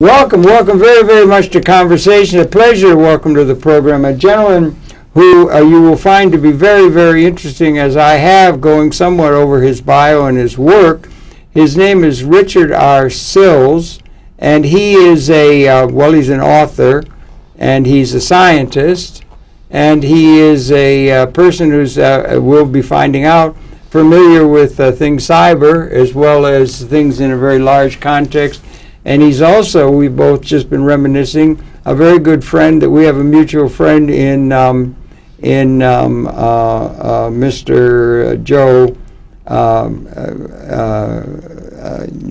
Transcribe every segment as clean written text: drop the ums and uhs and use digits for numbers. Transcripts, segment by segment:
Welcome very, very much to Conversation. A pleasure to welcome to the program a gentleman who you will find to be very, very interesting, as I have going somewhat over his bio and his work. His name is Richard R Sills, and he is he's an author, and he's a scientist, and he is a person who's, we'll be finding out, familiar with things cyber as well as things in a very large context. And he's also, we've both just been reminiscing, a very good friend that we have a mutual friend in Mr. Joe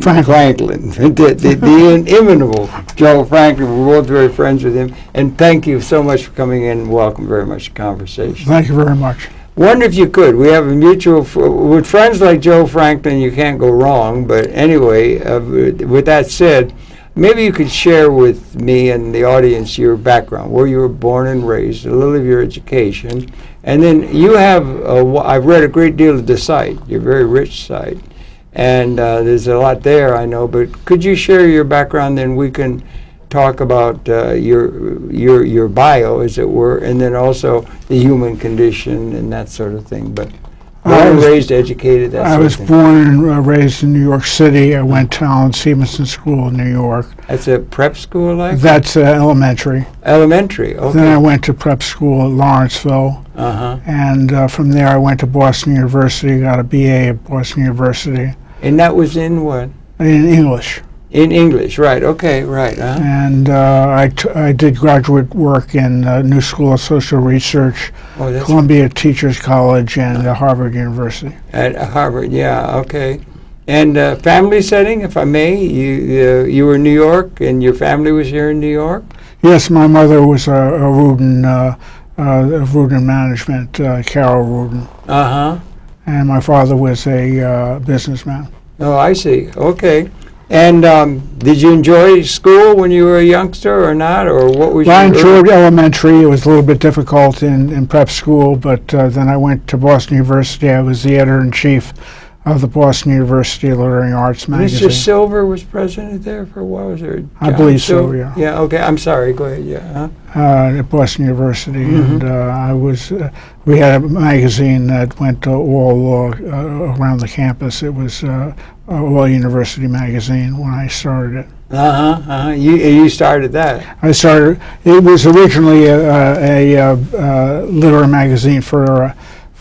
Franklin, the inimitable Joe Franklin. We're both very friends with him. And thank you so much for coming in. Welcome very much to Conversation. Thank you very much. Wonder if you could. We have a mutual, with friends like Joe Franklin, you can't go wrong. But anyway, with that said, maybe you could share with me and the audience your background, where you were born and raised, a little of your education. And then you have, I've read a great deal of the site, your very rich site. And there's a lot there, I know. But could you share your background, then we can talk about your bio, as it were, and then also the human condition and that sort of thing. But born, raised, educated, that I sort was of thing. born and raised in New York City. I went to Alan Stevenson School in New York. That's a prep school, like? That's elementary. Elementary, okay. Then I went to prep school at Lawrenceville. And from there I went to Boston University, got a BA at Boston University. And that was in what? In English. In English, right, okay, right. And I did graduate work in New School of Social Research, Columbia Teachers College, and Harvard University. At Harvard, yeah, okay. And family setting, if I may, you were in New York, and your family was here in New York? Yes, my mother was a Rudin, Rudin management, Carol Rudin. And my father was a businessman. Oh, I see, okay. And did you enjoy school when you were a youngster or not, or what was I enjoyed elementary. It was a little bit difficult in prep school, but then I went to Boston University. I was the editor-in-chief of the Boston University Literary Arts magazine. Mr. Silver was president there for a while, was there? I believe so, yeah. Yeah, okay, I'm sorry, go ahead, yeah. At Boston University, and I was, we had a magazine that went all around the campus. It was All University magazine when I started it. You started that? I started, it was originally a literary magazine for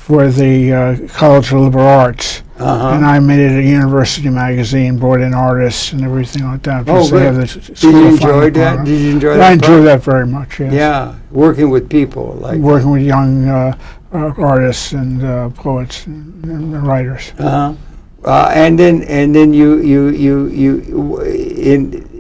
the College of Liberal Arts. And I made it a university magazine, brought in artists and everything like that. Oh, good. Did you enjoy that? Did you enjoy that? I enjoyed that very much, yes. Yeah, working with people. Like working with young artists and poets and writers. And then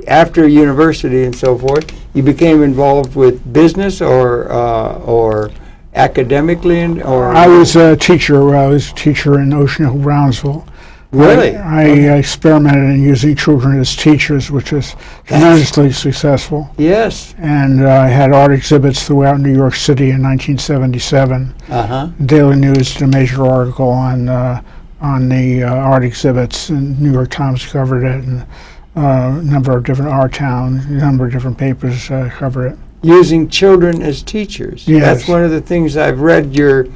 after university and so forth, you became involved with business or academically, or I was a teacher. I was a teacher in Ocean Hill, Brownsville. Really? I experimented in using children as teachers, which was tremendously successful. Yes. And I had art exhibits throughout New York City in 1977. Daily News did a major article on the art exhibits, and New York Times covered it, and a number of different art towns, a number of different papers covered it. Using children as teachers. Yes. That's one of the things I've read your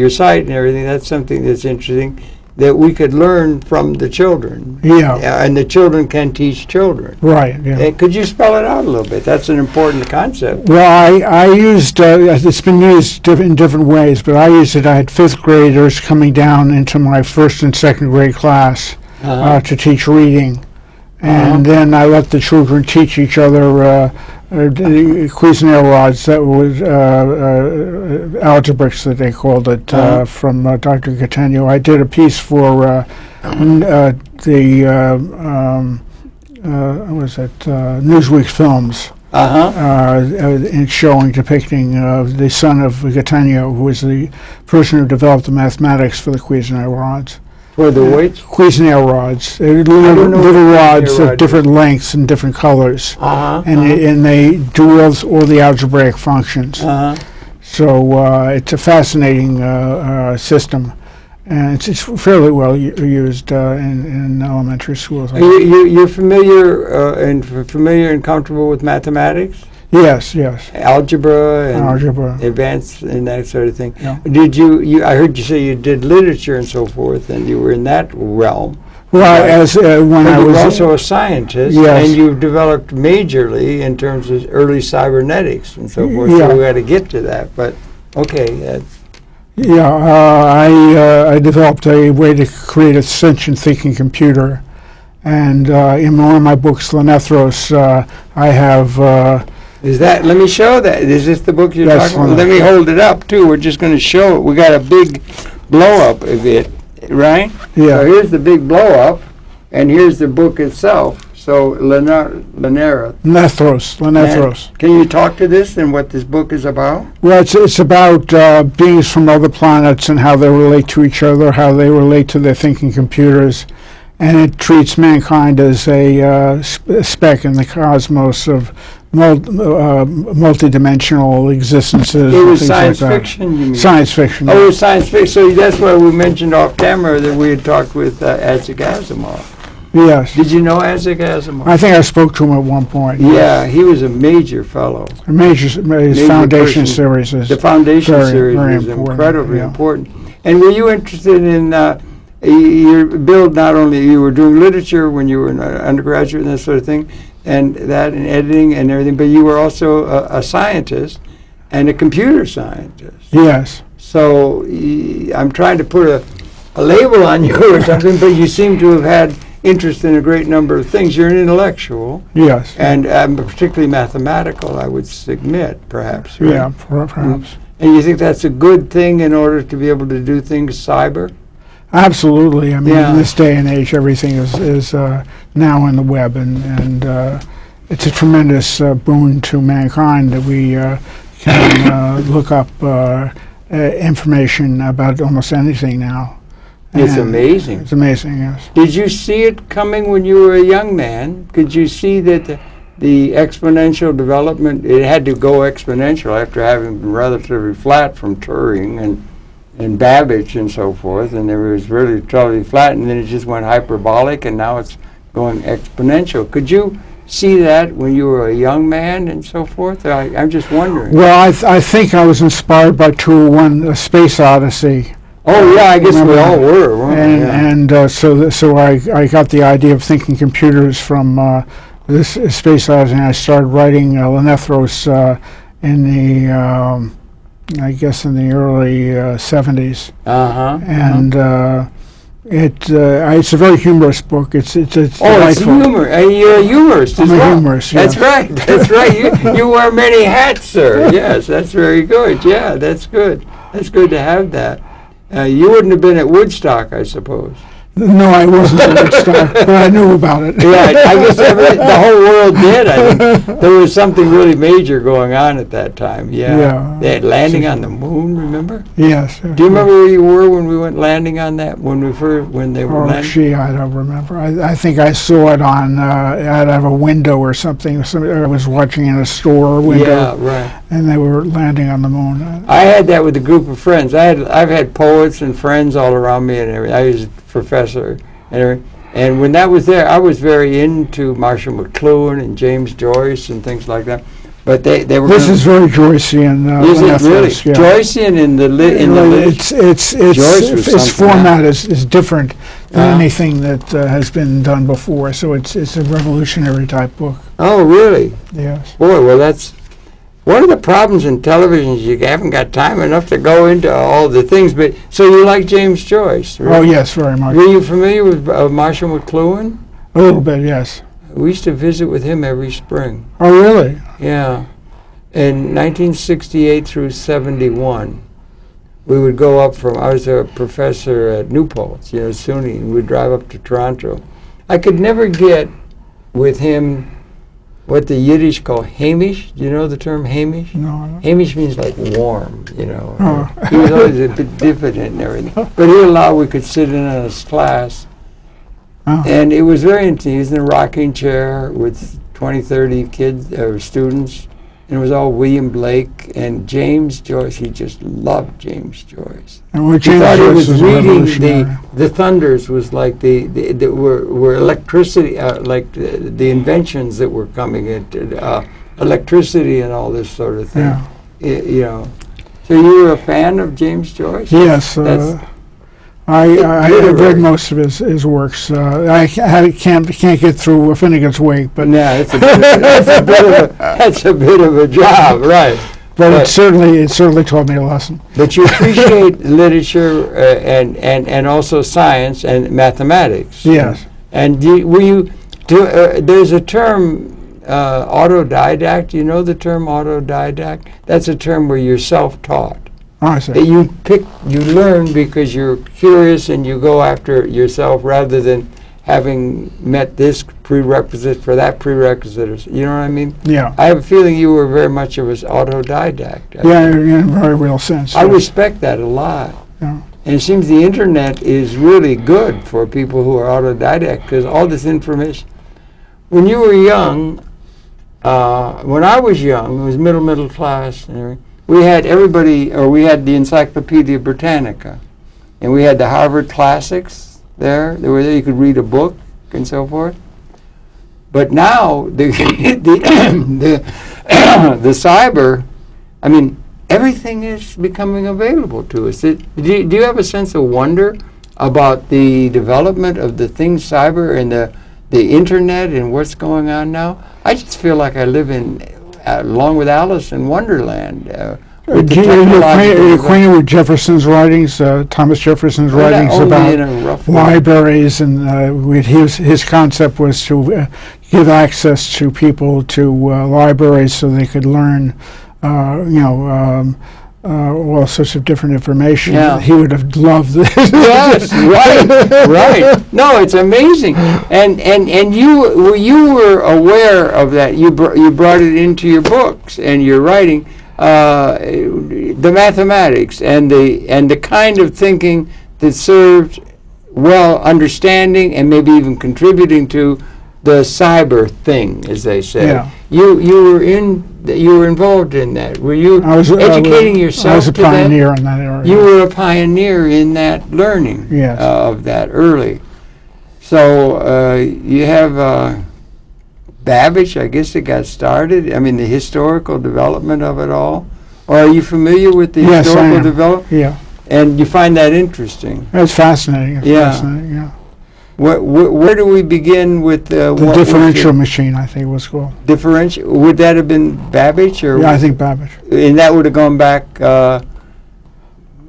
site and everything. That's something that's interesting, that we could learn from the children. Yeah. And the children can teach children. Right, yeah. Could you spell it out a little bit? That's an important concept. Well, I used, it's been used in different ways, but I used it, I had fifth graders coming down into my first and second grade class to teach reading. And then I let the children teach each other Cuisinart rods, that was algebraics that they called it, from Dr. Catania. I did a piece for Newsweek Films, in showing, depicting the son of Catania, who was the person who developed the mathematics for the Cuisinart rods. For the weights? Cuisinart rods. Little rods of different lengths and different colors. And they do all the algebraic functions. So it's a fascinating system. and it's fairly well used in elementary schools. You're familiar and comfortable with mathematics? Yes. Algebra and Algebra. advanced and that sort of thing. Yeah. Did you? I heard you say you did literature and so forth, and you were in that realm. Well, as when I But was you're also a scientist, Yes. and you've developed majorly in terms of early cybernetics and so forth. Yeah. So we got to get to that. But okay, I developed a way to create a sentient thinking computer, and in one of my books, Lenethros, I have. is that? Let me show that. Is this the book you're That's talking about? one. Let me hold it up too. We're just going to show it. We got a big blow up of it, right? Yeah. So here's the big blow up, and here's the book itself. So Lenethros. Can you talk to this and what this book is about? Well, it's about beings from other planets and how they relate to each other, how they relate to their thinking computers, and it treats mankind as a speck in the cosmos of multidimensional existences. It and was things science like that. fiction, you mean? Science fiction. Oh, it was science fiction. So that's why we mentioned off camera that we had talked with Isaac Asimov. Yes. Did you know Isaac Asimov? I think I spoke to him at one point. Yeah, he was a major fellow. His Foundation person. series is The Foundation very, series very was important, incredibly yeah. important. And were you interested in your build? Not only you were doing literature when you were an undergraduate and that sort of thing, and that and editing and everything, but you were also a scientist and a computer scientist. Yes. So I'm trying to put a label on you or something, but you seem to have had interest in a great number of things. You're an intellectual, Yes. and particularly mathematical, I would submit, perhaps. Right? Yeah, perhaps. And you think that's a good thing in order to be able to do things cyber? Absolutely. I mean, Yeah. in this day and age, everything is now in the web, and it's a tremendous boon to mankind that we can look up information about almost anything now. It's And amazing. It's amazing, yes. Did you see it coming when you were a young man? Could you see that the exponential development, it had to go exponential after having been relatively flat from Turing and Babbage and so forth, and it was really totally flat, and then it just went hyperbolic, and now it's going exponential. Could you see that when you were a young man and so forth? I'm just wondering. Well, I think I was inspired by 201: A Space Odyssey. Oh yeah, I guess we Remember all that? were. weren't we? Yeah. And so I got the idea of thinking computers from this Space Odyssey, and I started writing Lenethros in the I guess in the early 70s, Uh-huh. and it's a very humorous book. It's Oh, it's delightful. humor. You're a humorist as I'm a well. humorist, That's yes. right. That's right. You wear many hats, sir. Yes, that's very good. Yeah, that's good. That's good to have that. You wouldn't have been at Woodstock, I suppose. No, I wasn't at Woodstock, but I knew about it. Yeah, I guess the whole world did. I think there was something really major going on at that time. Yeah. Yeah. They had landing on the moon. Remember? Yes. Do you remember where you were when we went landing on that? When they were Oh, landing? gee, I don't remember. I think I saw it on out of a window or something. I was watching in a store window, Yeah, right. and they were landing on the moon. I had that with a group of friends. I've had poets and friends all around me and everything. I was a professor and everything. And when that was there, I was very into Marshall McLuhan and James Joyce and things like that. But they were. This is very Joycean. Is it really? Lenethros, yeah. Joycean in the It's Joyce was its something format is different than Uh-huh. anything that has been done before. So it's a revolutionary type book. Oh, really? Yes. Boy, well, that's one of the problems in television is you haven't got time enough to go into all the things. But so you like James Joyce? Really? Oh yes, very much. Were you familiar with Marshall McLuhan? A little bit, yes. We used to visit with him every spring. Oh really? Yeah. In 1968 through 71, we would go up I was a professor at New Paltz, SUNY, and we'd drive up to Toronto. I could never get with him what the Yiddish call Hamish. Do you know the term Hamish? No. I don't. Hamish means like warm, Oh. He was always a bit diffident and everything. But he allowed we could sit in on his class. Oh. And it was very interesting. He was in a rocking chair with 20, 30 kids or students. And it was all William Blake and James Joyce. He just loved James Joyce. And what He James thought he Joyce was was reading revolutionary. the thunders was like were electricity, like the inventions that were coming into electricity and all this sort of thing. Yeah. You know. So you were a fan of James Joyce? Yes, That's- I literary. read most of his works. I can't get through Finnegan's Wake, but No, that's a bit of a job, right? it certainly taught me a lesson. But you appreciate literature and also science and mathematics. Yes. And there's a term, autodidact. You know the term autodidact? That's a term where you're self-taught. I see. That you learn because you're curious and you go after it yourself rather than having met this prerequisite for that prerequisite. You know what I mean? Yeah. I have a feeling you were very much of an autodidact. Yeah, in a very real sense. I yes. respect that a lot. Yeah. And it seems the internet is really good for people who are autodidact because all this information. When you were young, when I was young, it was middle class and everything. We had we had the Encyclopedia Britannica, and we had the Harvard Classics there. They were there. You could read a book and so forth. But now the cyber, I mean, everything is becoming available to us. Do you have a sense of wonder about the development of the things cyber and the internet and what's going on now? I just feel like I live along with Alice in Wonderland. Are you acquainted with Jefferson's writings, Thomas Jefferson's writings about libraries? And his concept was to give access to people to libraries so they could learn, all sorts of different information. Yeah. He would have loved this. Yes, right. No, it's amazing. And you were aware of that. You brought it into your books and your writing. The mathematics and the kind of thinking that served well understanding and maybe even contributing to the cyber thing, as they say. Yeah. You were involved in that. Were you educating yourself? I was a to that? pioneer in that area. You were a pioneer in that learning. Yes. Of that early. So you have Babbage, I guess it got started. I mean, the historical development of it all. Or are you familiar with the Yes, historical I am. development? Yeah. And you find that interesting. It's fascinating. Yeah. Where do we begin with The differential machine, I think it was called. differential? Would that have been Babbage, or Yeah, I think Babbage. and that would have gone back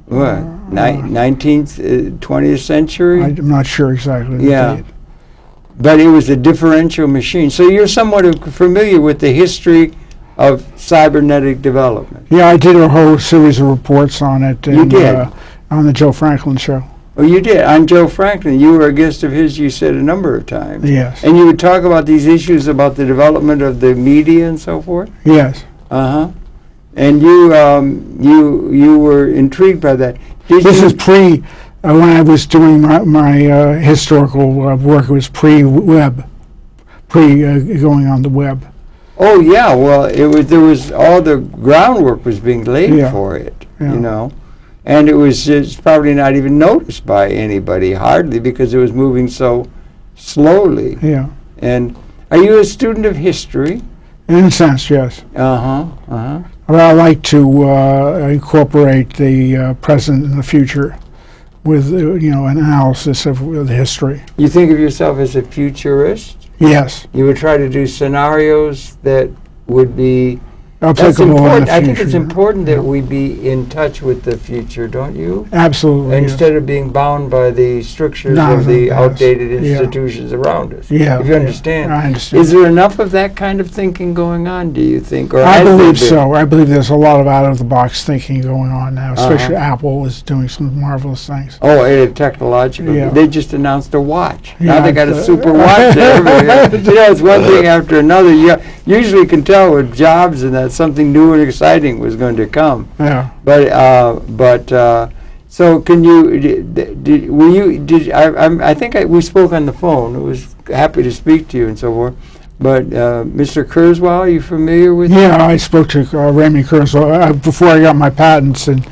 what 19th, 20th century? I'm not sure exactly. the Yeah. date. But it was a differential machine. So you're somewhat familiar with the history of cybernetic development. Yeah, I did a whole series of reports on it. You did? On the Joe Franklin show. Oh, you did. On Joe Franklin. You were a guest of his, you said, a number of times. Yes. And you would talk about these issues about the development of the media and so forth? Yes. Uh-huh. And you were intrigued by that. This is when I was doing my historical work. It was pre-web, going on the web. Oh, yeah. Well, there was all the groundwork was being laid Yeah. for it, Yeah. you know. And it was just probably not even noticed by anybody, hardly, because it was moving so slowly. Yeah. And are you a student of history? In a sense, yes. Uh-huh, uh-huh. But I like to incorporate the present and the future with an analysis of the history. You think of yourself as a futurist? Yes. You would try to do scenarios that would be... That's Applicable in important. the I think future. it's important that we be in touch with the future, don't you? Absolutely. yes. Instead of being bound by the strictures No, of the yes. outdated Yeah. institutions around us. Yeah. If you understand. I understand. Is there enough of that kind of thinking going on, do you think? Or I has there believe been? so. I believe there's a lot of out-of-the-box thinking going on now, especially Uh-huh. Apple is doing some marvelous things. Oh, technological. Yeah. They just announced a watch. Yeah, Now they got a it's, super watch. It's one thing after another. You usually can tell with Jobs and that something new and exciting was going to come. Yeah. So can you? I think we spoke on the phone. I was happy to speak to you and so forth. But Mr. Kurzweil, are you familiar with Yeah, I spoke to Raymond Kurzweil before I got my patents in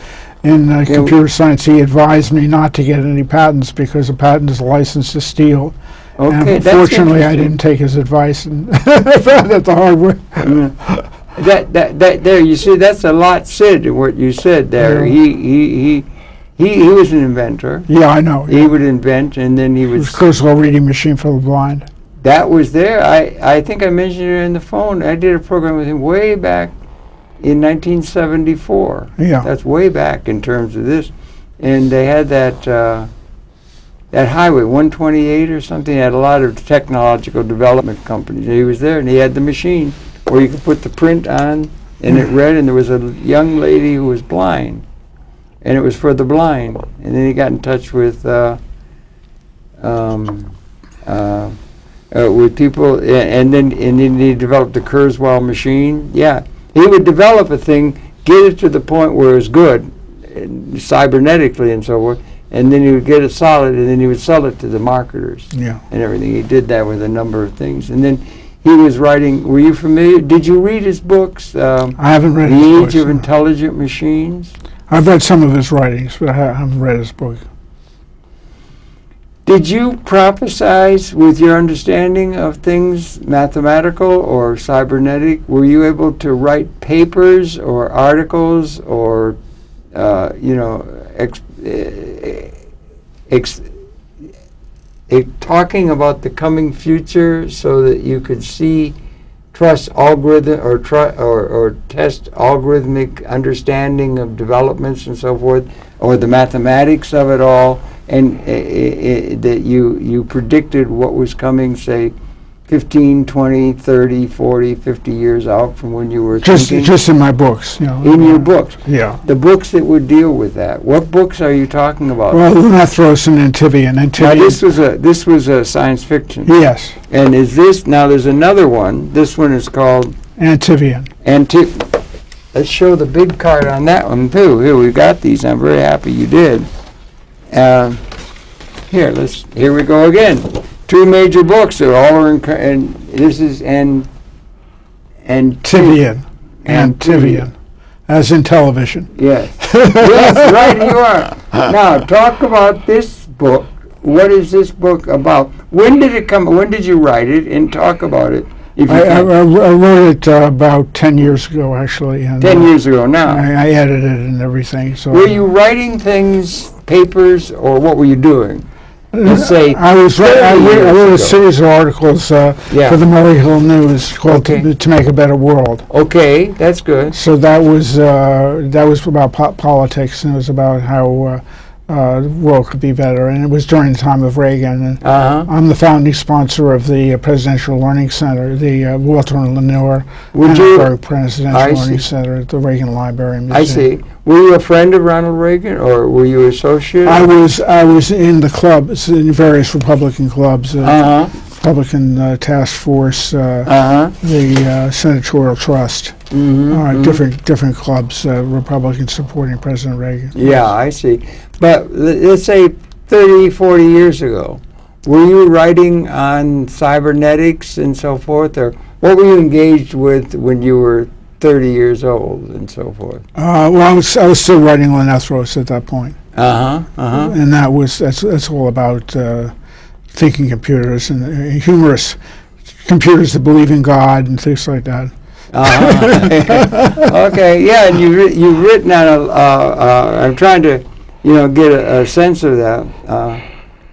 computer science. He advised me not to get any patents because a patent is a license to steal. Okay, And that's unfortunately, I interesting. didn't take his advice, and I found that the hard way. That there, you see, that's a lot said in what you said there. Yeah. He was an inventor. Yeah, I know. He would invent, and then he It was would. Kurzweil reading machine for the blind. That was there. I think I mentioned it in the phone. I did a program with him way back in 1974. Yeah. That's way back in terms of this. And they had that highway, 128 or something, had a lot of technological development companies. He was there, and he had the machine where you could put the print on, and it read, and there was a young lady who was blind, and it was for the blind. And then he got in touch with people, and then he developed the Kurzweil machine. Yeah, he would develop a thing, get it to the point where it was good, cybernetically and so forth, and then he would get it solid, and then he would sell it to the marketers Yeah. and everything. He did that with a number of things, and then he was writing. Were you familiar? Did you read his books? I haven't read his The books. Age of No. Intelligent Machines. I've read some of his writings, but I haven't read his book. Did you prophesize with your understanding of things mathematical or cybernetic? Were you able to write papers or articles or, talking about the coming future so that you could trust algorithm or test algorithmic understanding of developments and so forth, or the mathematics of it all, and that you predicted what was coming, say, 15, 20, 30, 40, 50 years out from when you were thinking? Just in my books, In your books. Yeah. The books that would deal with that. What books are you talking about? Well, Lunathros and Antivian. Now, this was a science fiction. Yes, And is this, now there's another one. This one is called Antivian. Let's show the big card on that one too. Here, we've got these. I'm very happy you did. Here we go again. Two major books. They're all and this is Antivian. Antivian. As in television. Yes. Yes, right, you are. Now, talk about this book. What is this book about? When did it come? When did you write it? And talk about it. If you I can. wrote it about 10 years ago, actually. And 10 years ago now. I edited it and everything. So Were you writing things, papers, or what were you doing? Let's say I was I 30 years wrote a ago. series of articles for the Murray Hill News called Okay. to Make a Better World. Okay, that's good. So that was about politics, and it was about how the world could be better. And it was during the time of Reagan. And I'm the founding sponsor of the Presidential Learning Center, the Walter and Lenore Presidential I Learning see. Center at the Reagan Library and I Museum. see. Were you a friend of Ronald Reagan, or were you associated? I was in the clubs, in various Republican clubs, Republican Task Force, the Senatorial Trust, different clubs, Republicans supporting President Reagan. Yeah, I see. But let's say 30, 40 years ago, were you writing on cybernetics and so forth, or what were you engaged with when you were 30 years old and so forth? Well, I was still writing Lunathros at that point, and that's all about thinking computers and humorous computers that believe in God and things like that. Okay, yeah, and you've written on I'm trying to, get a sense of that.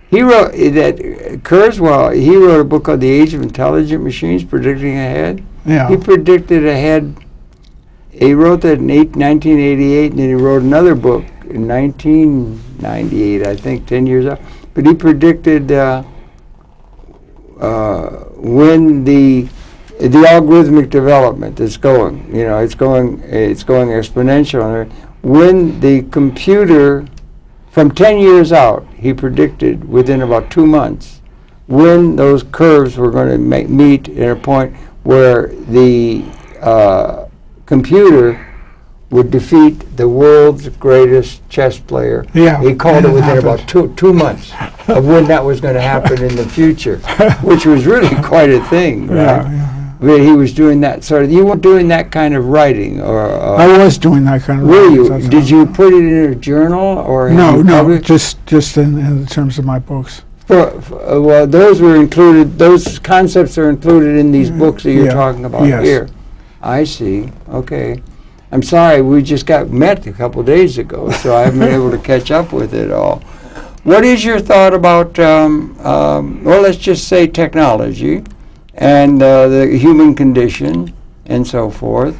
He wrote that Kurzweil. He wrote a book called The Age of Intelligent Machines, Predicting Ahead. Yeah. He predicted ahead. He wrote that in 1988, and then he wrote another book in 1998, I think, 10 years out. But he predicted when the algorithmic development is going. It's going exponential. When the computer, from 10 years out, he predicted within about 2 months, when those curves were going to meet at a point where the computer would defeat the world's greatest chess player. Yeah, He called and it it within happened. about two months of when that was going to happen in the future, which was really quite a thing, right? Yeah. But he was doing that sort of. You weren't doing that kind of writing, or I was doing that kind of were writing, you? that's Did how- you put it in a journal, or have No, you no, published? just in terms of my books. Well, those were included. Those concepts are included in these books that you're Yeah, talking about yes. here. I see. Okay. I'm sorry. We just got met a couple days ago, so I haven't been able to catch up with it all. What is your thought about? Well, let's just say technology and the human condition and so forth.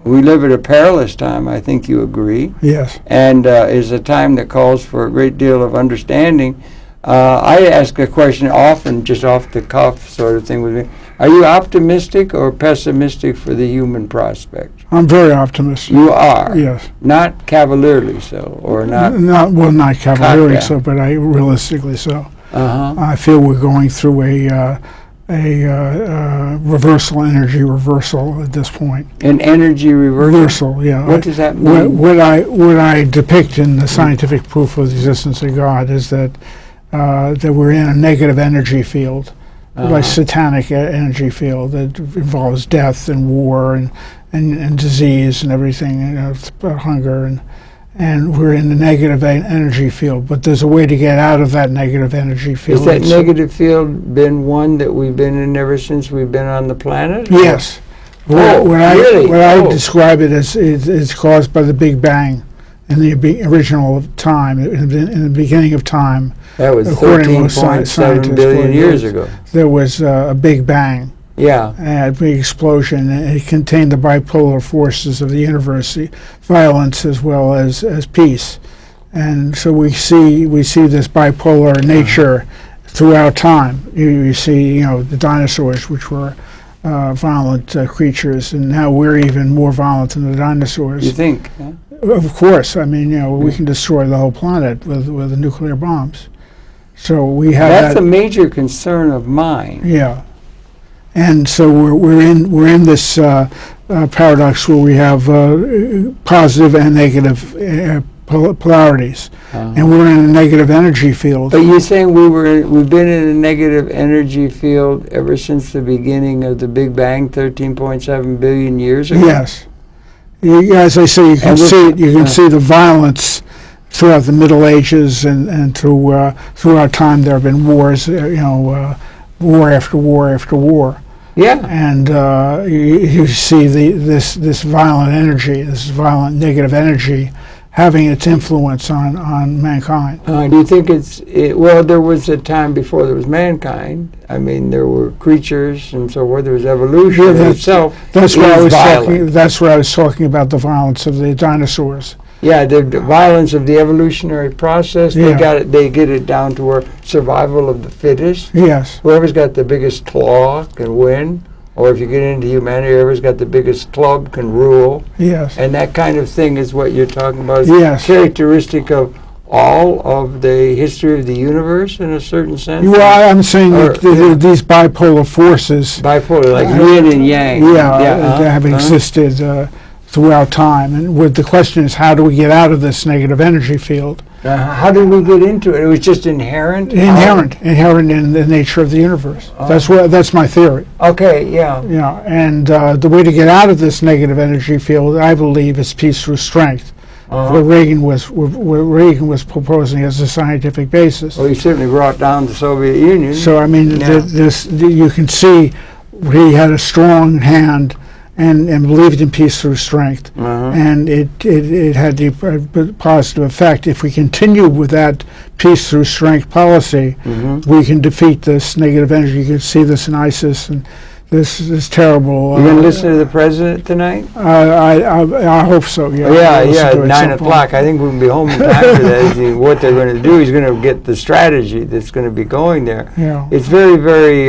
We live at a perilous time. I think you agree. Yes. And is a time that calls for a great deal of understanding. I ask a question often, just off the cuff sort of thing with me. Are you optimistic or pessimistic for the human prospect? I'm very optimistic. You are. Yes. Not cavalierly so, or not. Not cavalierly Cock so, but realistically so. Uh-huh. I feel we're going through a reversal, energy reversal at this point. An energy reversal. Reversal, yeah. What does that mean? What I depict in the scientific proof of the existence of God is that we're in a negative energy field, like satanic energy field that involves death and war and disease and everything, hunger and we're in the negative energy field. But there's a way to get out of that negative energy field. Has that negative field been one that we've been in ever since we've been on the planet? Yes. Oh, really? When I Oh. describe it as it's caused by the Big Bang in the original time, in the beginning of time. That was According to 13.7 scientists, billion years ago. There was a Big Bang, Yeah. a big explosion, and it contained the bipolar forces of the universe, violence as well as peace. And so we see this bipolar nature throughout time. You see, the dinosaurs, which were violent creatures, and now we're even more violent than the dinosaurs. You think? Huh? Of course, I mean, we can destroy the whole planet with the nuclear bombs. So we have That's that. a major concern of mine. Yeah, and so we're in this paradox where we have positive and negative polarities, and we're in a negative energy field. But you're saying we've been in a negative energy field ever since the beginning of the Big Bang, 13.7 billion years ago? Yes. As I say, you can see the violence throughout the Middle Ages and throughout time. There have been wars, war after war after war. Yeah. And you see this violent energy, this violent negative energy, having its influence on mankind. Do you think well, there was a time before there was mankind. I mean, there were creatures and so forth. There was evolution itself. That's what I was violent. talking. That's what I was talking about. The violence of the dinosaurs. Yeah, the violence of the evolutionary process. They Yeah. got it. They get it down to where survival of the fittest. Yes. Whoever's got the biggest claw can win. Or if you get into humanity, whoever's got the biggest club can rule. Yes. And that kind of thing is what you're talking about. It's Yes. characteristic of all of the history of the universe in a certain sense. Well, I'm saying Or, that yeah. these bipolar forces, Bipolar, like yin and yang. they have existed throughout time. And the question is, how do we get out of this negative energy field? How did we get into it? It was just inherent? Inherent in the nature of the universe. That's my theory. Okay, yeah. Yeah, and the way to get out of this negative energy field, I believe, is peace through strength. What Reagan was proposing as a scientific basis. Well, he certainly brought down the Soviet Union. So I mean, Yeah. you can see he had a strong hand and believed in peace through strength, and it had the positive effect. If we continue with that peace through strength policy, we can defeat this negative energy. You can see this in ISIS and this terrible. You going to listen to the president tonight? I hope so. Yeah. Yeah, I'll listen yeah, to it at 9 some o'clock. point. I think we can be home in time for that. What they're going to do, he's going to get the strategy that's going to be going there. Yeah. It's very, very,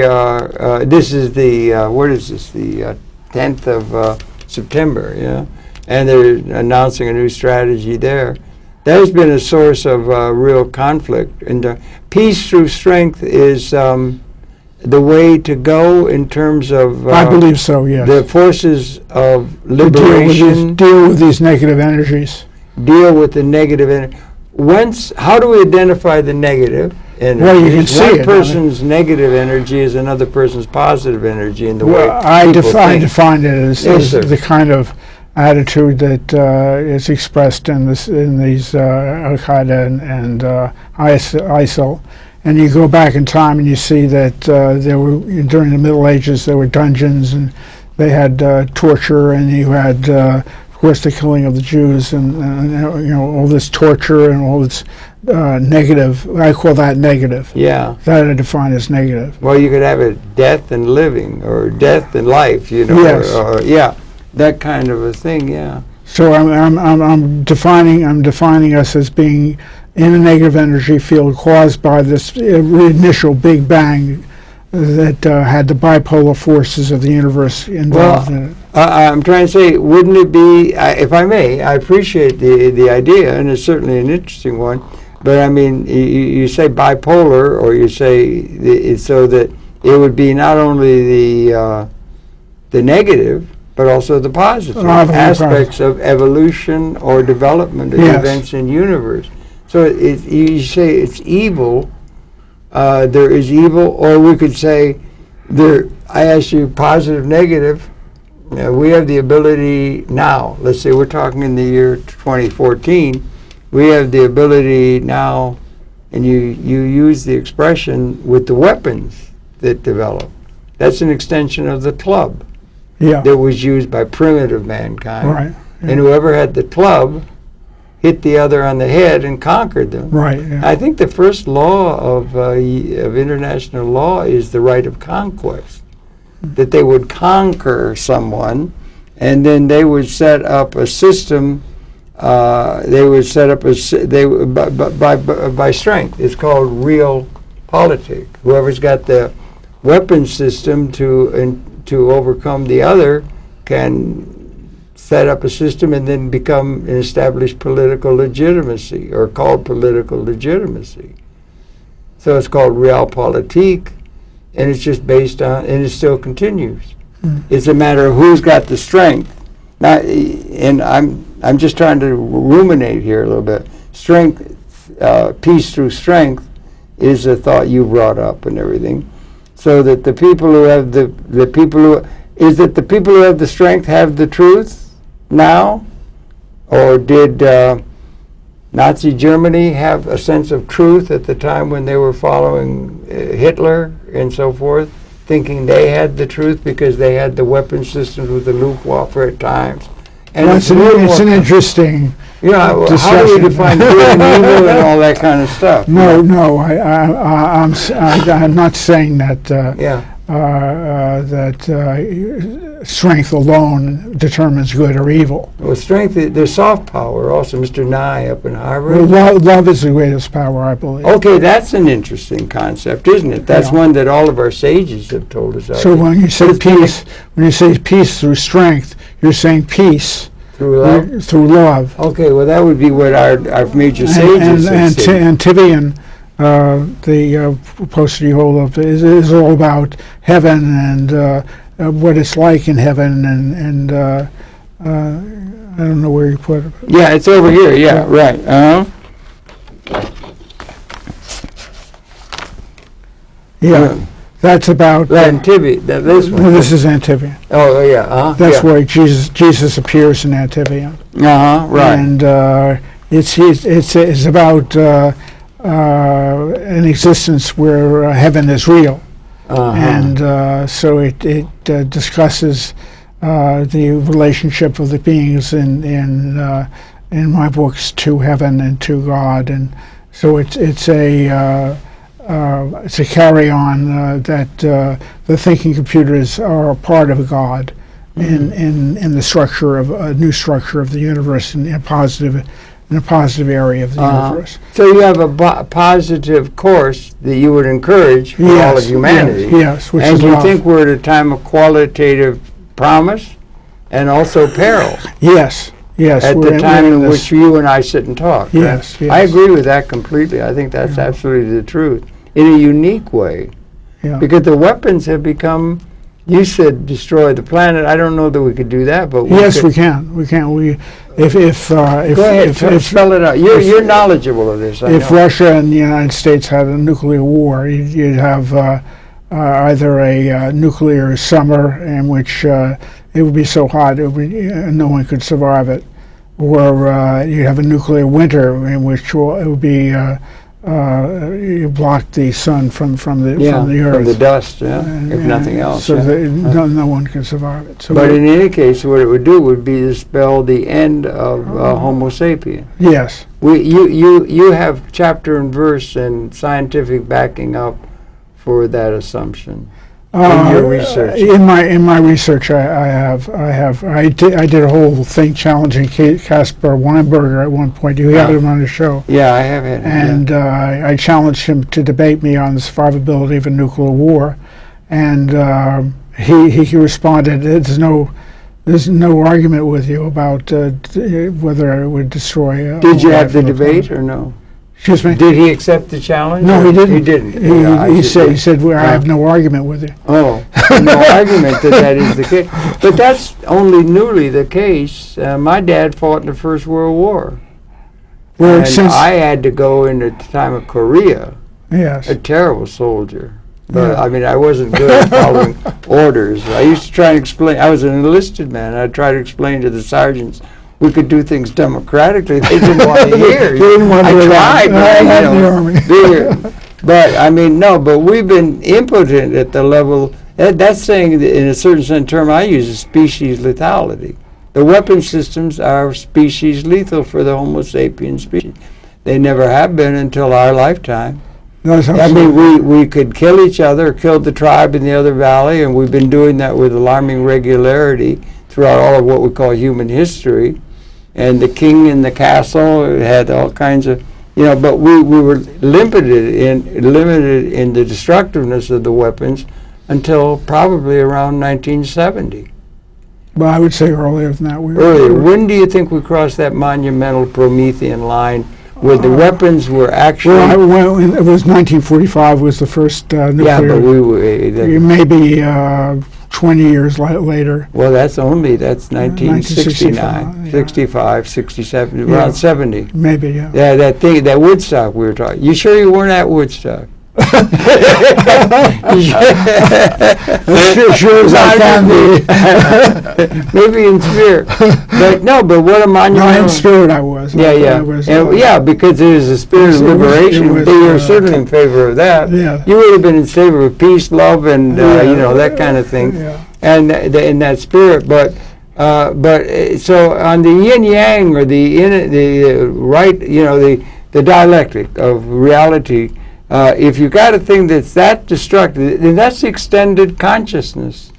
this is the, what is this, the 10th of September, yeah? And they're announcing a new strategy there. That has been a source of real conflict. And peace through strength is the way to go in terms of I believe so, yes. the forces of To liberation, deal with these negative energies. deal with the negative energy. How do we identify the negative energy? Well, you can see One it. person's negative energy is another person's positive energy in the way Well, I people think. define it as, Yes, sir. the kind of attitude that is expressed in these Al-Qaeda and ISIL. And you go back in time and you see that there were, during the Middle Ages, there were dungeons and they had torture, and you had, of course, the killing of the Jews and all this torture and all this negative. I call that negative. Yeah. That I define as negative. Well, you could have it death and living, or death and life. Yes. Or yeah, that kind of a thing. Yeah. So I'm defining us as being in a negative energy field caused by this initial Big Bang that had the bipolar forces of the universe involved in it. I'm trying to say, wouldn't it be, if I may, I appreciate the idea, and it's certainly an interesting one, but I mean, you say bipolar, or you say so that it would be not only the negative, but also the positive aspects of evolution or development of events in the universe. So you say it's evil, there is evil, or we could say, I ask you positive, negative. We have the ability now, let's say we're talking in the year 2014, we have the ability now, and you use the expression with the weapons that develop. That's an extension of the club that was used by primitive mankind. Right. Yeah. And whoever had the club hit the other on the head and conquered them. Right. Yeah. I think the first law of international law is the right of conquest, that they would conquer someone, and then they would set up a system. They would set up by strength. It's called real politic. Whoever's got the weapon system to overcome the other can set up a system and then become an established political legitimacy, or called political legitimacy. So it's called realpolitik, and it's just based on, and it still continues. It's a matter of who's got the strength. Now, and I'm just trying to ruminate here a little bit. Strength, peace through strength, is a thought you brought up and everything. So that the people who have the people who have the strength have the truth now, or did Nazi Germany have a sense of truth at the time when they were following Hitler and so forth, thinking they had the truth because they had the weapon systems with the Luftwaffe at times? And Well, it's an interesting how do discussion. we define good and evil and all that kind of stuff? No, I'm not saying that strength alone determines good or evil. Well, strength, there's soft power also. Mr. Nye up in Harvard. Love is the greatest power, I believe. Okay, that's an interesting concept, isn't it? That's one that all of our sages have told us. So when you say peace through strength, you're saying peace through love. Through love. Okay, well that would be what our major sages have said. And Tibian, the poster you hold up, is all about heaven and what it's like in heaven, and I don't know where you put it. Yeah, it's over here. Yeah, right. Yeah, that's about Antibian. This one. This is Antibian. Oh yeah. That's where Jesus appears in Antibian. Right. And it's about an existence where heaven is real. And so it discusses the relationship of the beings in my books to heaven and to God, and so it's a carry on that the thinking computers are a part of God in the structure of a new structure of the universe in a positive area of the universe. So you have a positive course that you would encourage for all of humanity. Yes, which and is you love. think we're at a time of qualitative promise and also peril. Yes. At the time in which you and I sit and talk. Yes, right? I agree with that completely. I think that's absolutely the truth. In a unique way. Yeah. Because the weapons have become, you said destroy the planet. I don't know that we could do that, but Yes, could. we can. We can. If Go ahead, spell it out. You're knowledgeable of this. I if know. Russia and the United States had a nuclear war, you'd have either a nuclear summer in which it would be so hot no one could survive it, or you'd have a nuclear winter in which it would be you block the sun from the earth, from the dust, if nothing else. so that no one can survive it. So but in any case, what it would do would be to spell the end of Homo sapien. Yes. You have chapter and verse and scientific backing up for that assumption in your research. In my research, I did a whole thing challenging Caspar Weinberger at one point. You had him on the show. Yeah, I have had him. And I challenged him to debate me on the survivability of a nuclear war, and he responded, "There's no argument with you about whether it would destroy." Did you have the debate or no? Excuse me. Did he accept the challenge? No, he didn't. He didn't. He said, "Well, I have no argument with you." Oh, no argument that is the case. But that's only newly the case. My dad fought in the First World War. Well, And since I had to go in at the time of Korea, yes, a terrible soldier. But Yeah. I mean, I wasn't good at following orders. I used to try and explain. I was an enlisted man. I'd try to explain to the sergeants we could do things democratically. They didn't want to hear. They didn't want to hear that. I tried, I had but the army. but I mean, no. But we've been impotent at the level. That's saying that in a certain sense, term I use is species lethality. The weapon systems are species lethal for the Homo sapien species. They never have been until our lifetime. No, I mean, we could kill each other, kill the tribe in the other valley, and we've been doing that with alarming regularity throughout all of what we call human history. And the king in the castle had all kinds of, but we were limited in the destructiveness of the weapons until probably around 1970. Well, I would say earlier than that. Earlier. When do you think we crossed that monumental Promethean line where the weapons were actually... Well, it was 1945 was the first nuclear... Yeah, but maybe 20 years later. Well, that's 1969, 1965, 65, 67, Yeah. around 70. Maybe, yeah. Yeah, that Woodstock we were talking. You sure you weren't at Woodstock? Sure as I can be. Maybe in spirit. But what a monumental... No, in spirit I was. Because it is a spirit of liberation. You're certainly in favor of that. Yeah. You would have been in favor of peace, love, and that kind of thing. Yeah. And in that spirit, but so on the yin yang or the dialectic of reality. If you got a thing that's that destructive, then that's the extended consciousness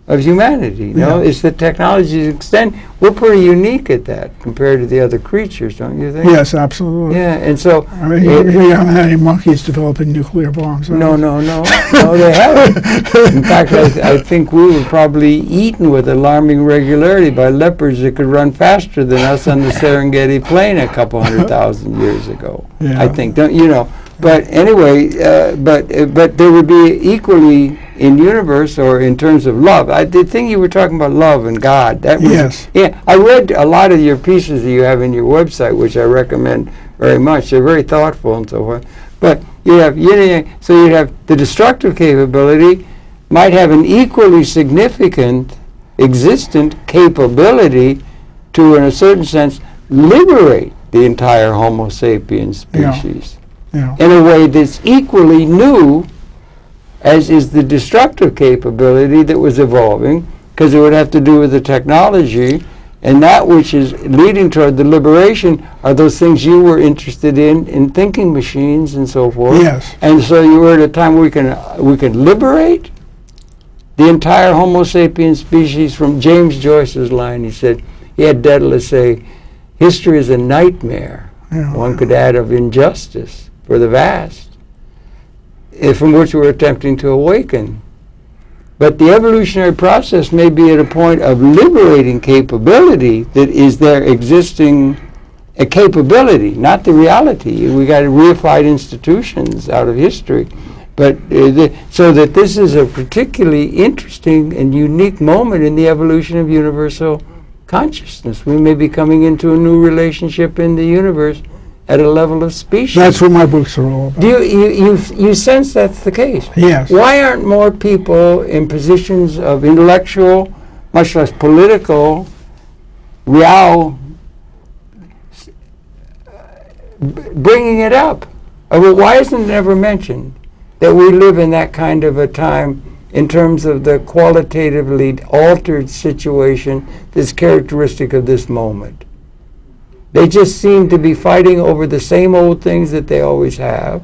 of humanity. It's the technology's extend. We're pretty unique at that compared to the other creatures, don't you think? Yes, absolutely. Yeah, and so I mean, you haven't had any monkeys developing nuclear bombs. No, they haven't. In fact, I think we were probably eaten with alarming regularity by leopards that could run faster than us on the Serengeti Plain a couple 100,000 years ago. Yeah. I think, don't you know? But anyway, but there would be equally in universe or in terms of love. The thing you were talking about, love and God. That was, Yes. Yeah, I read a lot of your pieces that you have in your website, which I recommend very much. They're very thoughtful and so forth. But you have so you have the destructive capability might have an equally significant existent capability to, in a certain sense, liberate the entire Homo sapiens species. Yeah. In a way that's equally new as is the destructive capability that was evolving, because it would have to do with the technology, and that which is leading toward the liberation are those things you were interested in thinking machines and so forth. Yes. And so you were at a time where we can liberate the entire Homo sapiens species from James Joyce's line. He said, he had Daedalus say, history is a nightmare, one could add, of injustice for the vast, from which we're attempting to awaken. But the evolutionary process may be at a point of liberating capability that is their existing a capability, not the reality. We got reified institutions out of history. But so that this is a particularly interesting and unique moment in the evolution of universal consciousness. We may be coming into a new relationship in the universe at a level of species. That's what my books are all about. Do you sense that's the case? Yes. Why aren't more people in positions of intellectual, much less political, bringing it up? Why isn't it ever mentioned that we live in that kind of a time in terms of the qualitatively altered situation that's characteristic of this moment? They just seem to be fighting over the same old things that they always have,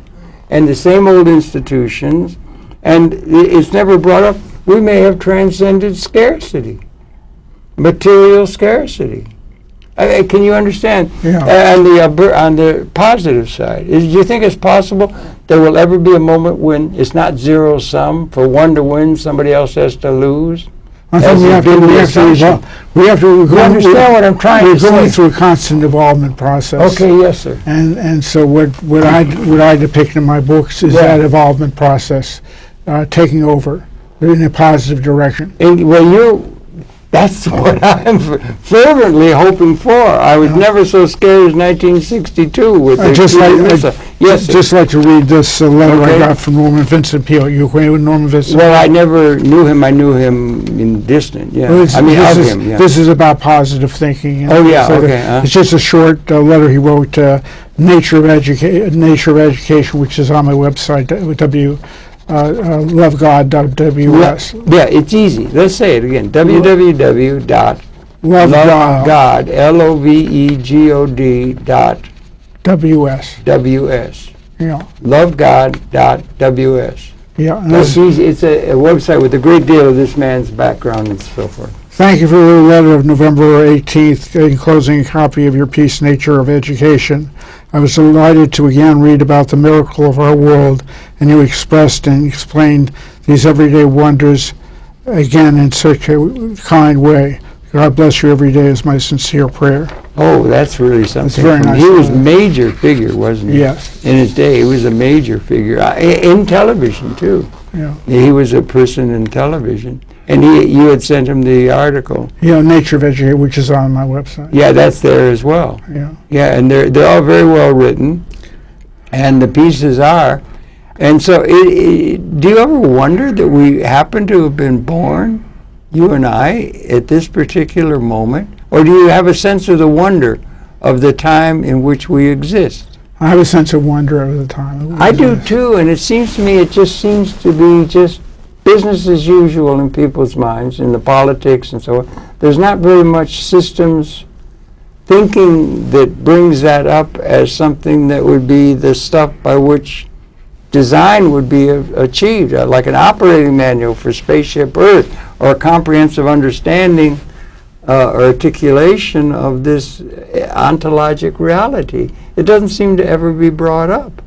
and the same old institutions, and it's never brought up. We may have transcended scarcity, material scarcity. Can you understand? Yeah. On the positive side, do you think it's possible there will ever be a moment when it's not zero sum? For one to win, somebody else has to lose? I think we have to understand what I'm trying to say. We're going through a constant evolvement process. Okay, yes, sir. And so what I depict in my books is that evolvement process taking over in a positive direction. That's what I'm fervently hoping for. I was never so scared as 1962 with the just like to read this letter I got from Norman Vincent Peale. You acquainted with Norman Vincent? Well, I never knew him. I knew him in distant. Yeah, well, him. This is about positive thinking. Okay. It's just a short letter he wrote. Nature of Education, which is on my website. lovegod.ws. Yeah, it's easy. Let's say it again. www.lovegod, LOVEGOD.WS. Yeah. Lovegod.ws. Yeah. That's easy. It's a website with a great deal of this man's background and so forth. Thank you for the letter of November 18th, enclosing a copy of your piece, Nature of Education. I was delighted to again read about the miracle of our world, and you expressed and explained these everyday wonders again in such a kind way. God bless you every day is my sincere prayer. Oh, that's really something. That's very nice. He was a major figure, wasn't he? Yes. In his day, he was a major figure. In television, too. Yeah. He was a person in television. And you had sent him the article. Yeah, Nature of Education, which is on my website. Yeah, that's there as well. Yeah. Yeah, and they're all very well written, and the pieces are. And so, do you ever wonder that we happen to have been born, you and I, at this particular moment? Or do you have a sense of the wonder of the time in which we exist? I have a sense of wonder of the time. I do too, and it seems to me it just seems to be just business as usual in people's minds, in the politics and so on. There's not very much systems thinking that brings that up as something that would be the stuff by which design would be achieved, like an operating manual for Spaceship Earth, or a comprehensive understanding or articulation of this ontologic reality. It doesn't seem to ever be brought up.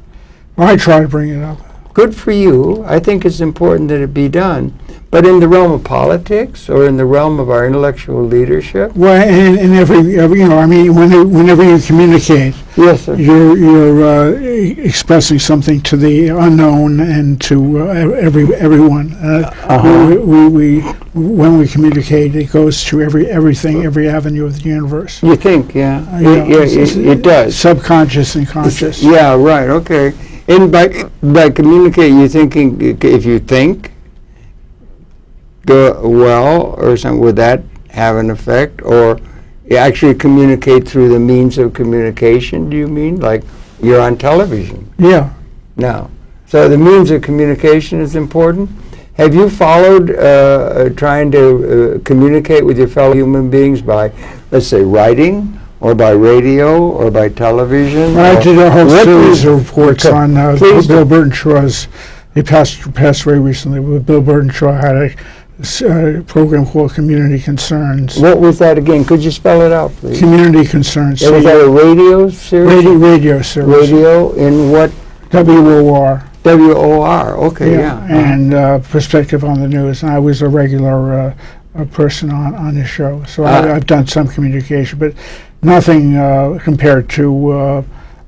Well, I try to bring it up. Good for you. I think it's important that it be done. But in the realm of politics or in the realm of our intellectual leadership? Well, in every whenever you communicate, Yes, sir. you're expressing something to the unknown and to everyone. When we communicate, it goes to everything, every avenue of the universe. You think, yeah. It does. Subconscious and conscious. Yeah, right, okay. And by communicate, you're thinking, if you think well or something, would that have an effect? Or you actually communicate through the means of communication, do you mean? Like you're on television? Yeah. No. So the means of communication is important. Have you followed trying to communicate with your fellow human beings by, let's say, writing? Or by radio, or by television? I did a whole series of reports on Bill Burton Shaw's. He passed away recently. But Bill Burton Shaw had a program called Community Concerns. What was that again? Could you spell it out, please? Community Concerns. Was that a radio series? Radio series. Radio in what? WOR. WOR. Okay, yeah. And Perspective on the News. And I was a regular person on the show, so I've done some communication, but nothing compared to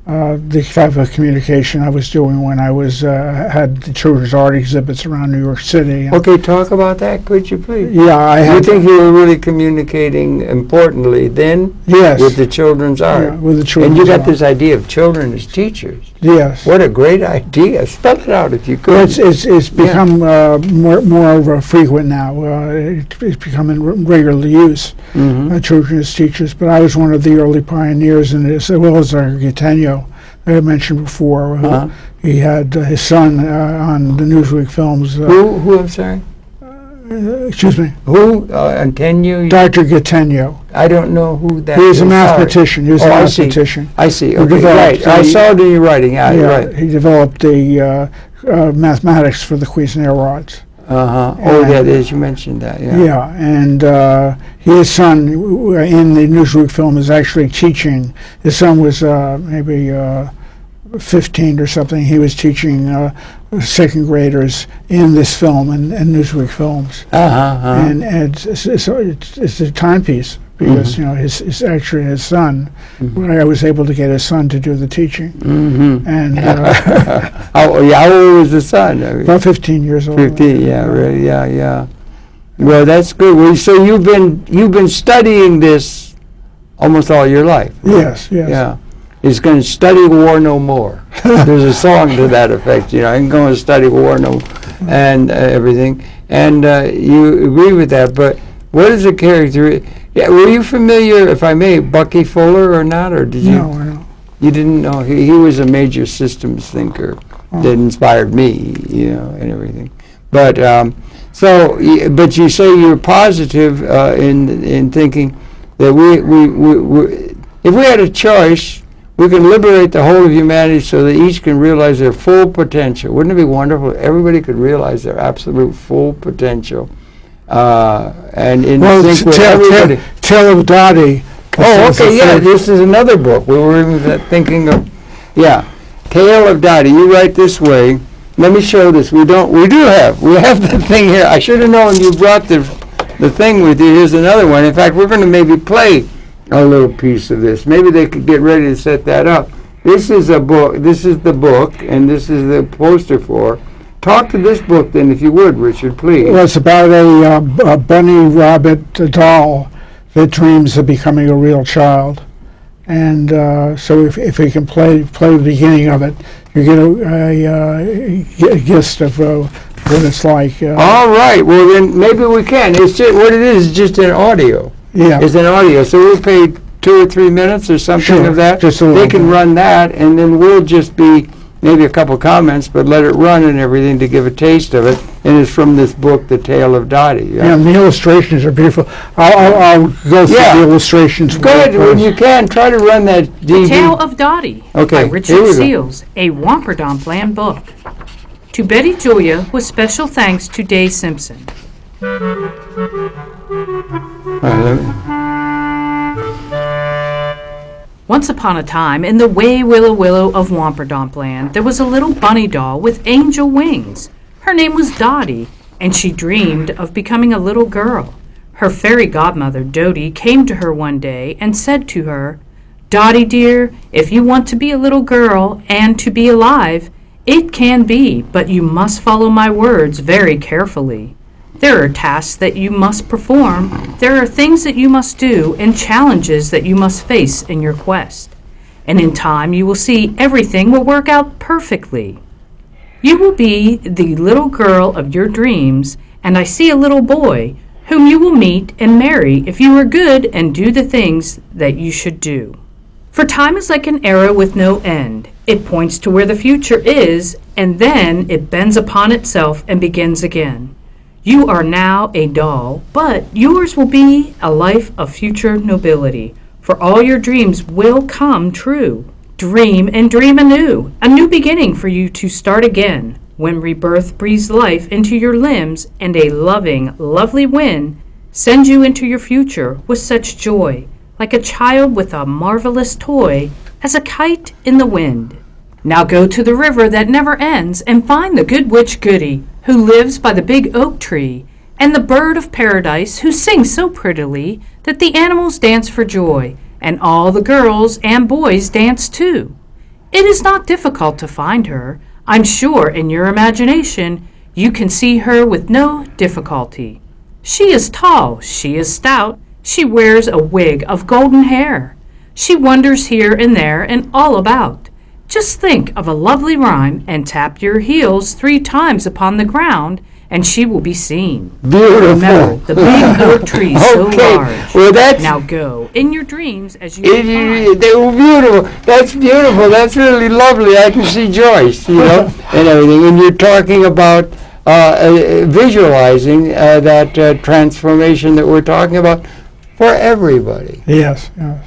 the type of communication I was doing when I was had the children's art exhibits around New York City. Okay, talk about that, could you please? Yeah, I You had. think you were really communicating importantly then Yes. with the children's art? Yeah, with the children's And you got art. this idea of children as teachers. Yes. What a great idea. Spell it out if you could. Well, it's become more of a frequent now. It's becoming regular use. Children as teachers, but I was one of the early pioneers in this, as well as Gatenio that I mentioned before. He had his son on the Newsweek films. Who, I'm sorry? Excuse me. Who, Antenio? Dr. Gatenio. I don't know who that He was is. a Sorry. mathematician. He was a Oh, I see. mathematician. I see. Who Okay, developed right. I the- saw it in your writing. Yeah, Yeah, right. he developed the mathematics for the Cuisenaire rods. Oh, And- that is. You mentioned that. Yeah. Yeah, and his son in the Newsweek film is actually teaching. His son was maybe 15 or something. He was teaching second graders in this film and Newsweek films. And it's a timepiece because it's actually his son. I was able to get his son to do the teaching, and How old was the son? I mean, about 15 years old. 15. Yeah. Really. Yeah. Yeah. Well, that's good. Well, so you've been studying this almost all your life. Yes, yes. Yeah. He's going to study war no more. There's a song to that effect. I can go and study war no, and everything. And you agree with that. But what is the character? Yeah, were you familiar, if I may, Bucky Fuller or not, or did you? No. You didn't know he was a major systems thinker that inspired me, and everything. But but you say you're positive in thinking that we if we had a choice, we can liberate the whole of humanity so that each can realize their full potential. Wouldn't it be wonderful if everybody could realize their absolute full potential? And in sync with everybody. Tale of Dottie. Oh, okay, yeah, this is another book. We were even thinking of, Tale of Dottie. You write this way. Let me show this. We have the thing here. I should have known you brought the thing with you. Here's another one. In fact, we're going to maybe play a little piece of this. Maybe they could get ready to set that up. This is a book. This is the book, and this is the poster for. Talk to this book, then, if you would, Richard, please. Well, it's about a bunny rabbit doll that dreams of becoming a real child. And so if we can play the beginning of it, you get a gist of what it's like. All right. Well, then maybe we can. It's just, what it is just an audio. Yeah. It's an audio. So we'll pay 2 or 3 minutes or something Sure, of that. just a little They can bit. run that, and then we'll just be maybe a couple comments, but let it run and everything to give a taste of it. And it's from this book, The Tale of Dottie. Yeah, and the illustrations are beautiful. I'll go through Yeah. the illustrations. Go ahead, when you can, try to run that DVD. The Tale of Dottie Okay, by here Richard we go. Seals, a Wamperdamp Land book. To Betty Julia, with special thanks to Day Simpson. All right, let me- Once upon a time, in the way willow of Wamperdamp Land, there was a little bunny doll with angel wings. Her name was Dottie, and she dreamed of becoming a little girl. Her fairy godmother, Dodie, came to her one day and said to her, "Dottie dear, if you want to be a little girl and to be alive, it can be, but you must follow my words very carefully. There are tasks that you must perform, there are things that you must do, and challenges that you must face in your quest. And in time you will see everything will work out perfectly. You will be the little girl of your dreams, and I see a little boy whom you will meet and marry if you are good and do the things that you should do. For time is like an arrow with no end. It points to where the future is, and then it bends upon itself and begins again. You are now a doll, but yours will be a life of future nobility, for all your dreams will come true. Dream and dream anew, a new beginning for you to start again, when rebirth breathes life into your limbs and a loving, lovely wind sends you into your future with such joy, like a child with a marvelous toy, as a kite in the wind. Now go to the river that never ends and find the good witch Goody, who lives by the big oak tree, and the bird of paradise who sings so prettily that the animals dance for joy, and all the girls and boys dance too. It is not difficult to find her. I'm sure in your imagination you can see her with no difficulty. She is tall, she is stout, she wears a wig of golden hair. She wanders here and there and all about. Just think of a lovely rhyme and tap your heels 3 times upon the ground, and she will be seen. Beautiful. Remember, the big oak tree so Okay, large. well, that's Now go in your dreams as you find. they were beautiful. That's beautiful. That's really lovely. I can see Joyce, and everything. And you're talking about visualizing that transformation that we're talking about for everybody. Yes, yes.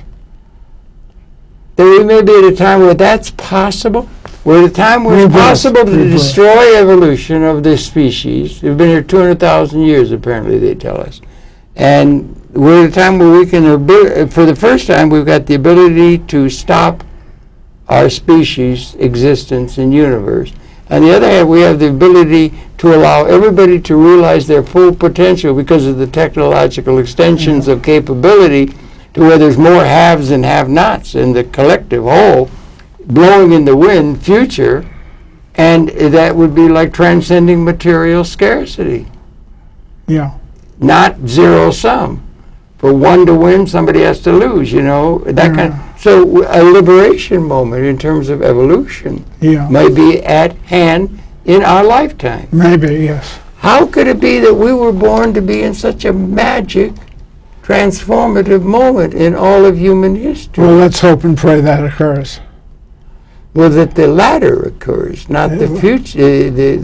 That we may be at a time where that's possible. We're at a time where it's Rebirth, possible to rebirth. destroy evolution of this species. We've been here 200,000 years, apparently, they tell us. And we're at a time where we can, for the first time, we've got the ability to stop our species' existence in universe. On the other hand, we have the ability to allow everybody to realize their full potential because of the technological extensions of capability to where there's more haves and have-nots in the collective whole, blowing in the wind future, and that would be like transcending material scarcity, Yeah. not zero sum. For one to win, somebody has to lose, that kind of. So a liberation moment in terms of evolution Yeah. might be at hand in our lifetime. Maybe, yes. How could it be that we were born to be in such a magic, transformative moment in all of human history? Well, let's hope and pray that occurs. Well, that the latter occurs, not the future. The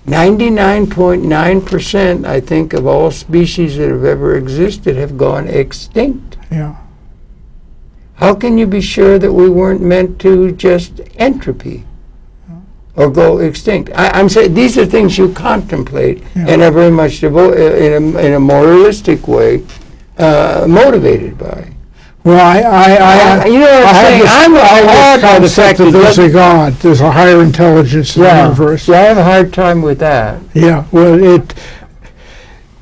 99.9%, I think, of all species that have ever existed have gone extinct. Yeah. How can you be sure that we weren't meant to just entropy or go extinct? I'm saying these are things you contemplate and are very much in a moralistic way motivated by. Well, I you know what I'm saying? I'm awed by the fact that there's a God, there's a higher intelligence in the universe. Yeah, I have a hard time with that. Yeah, well,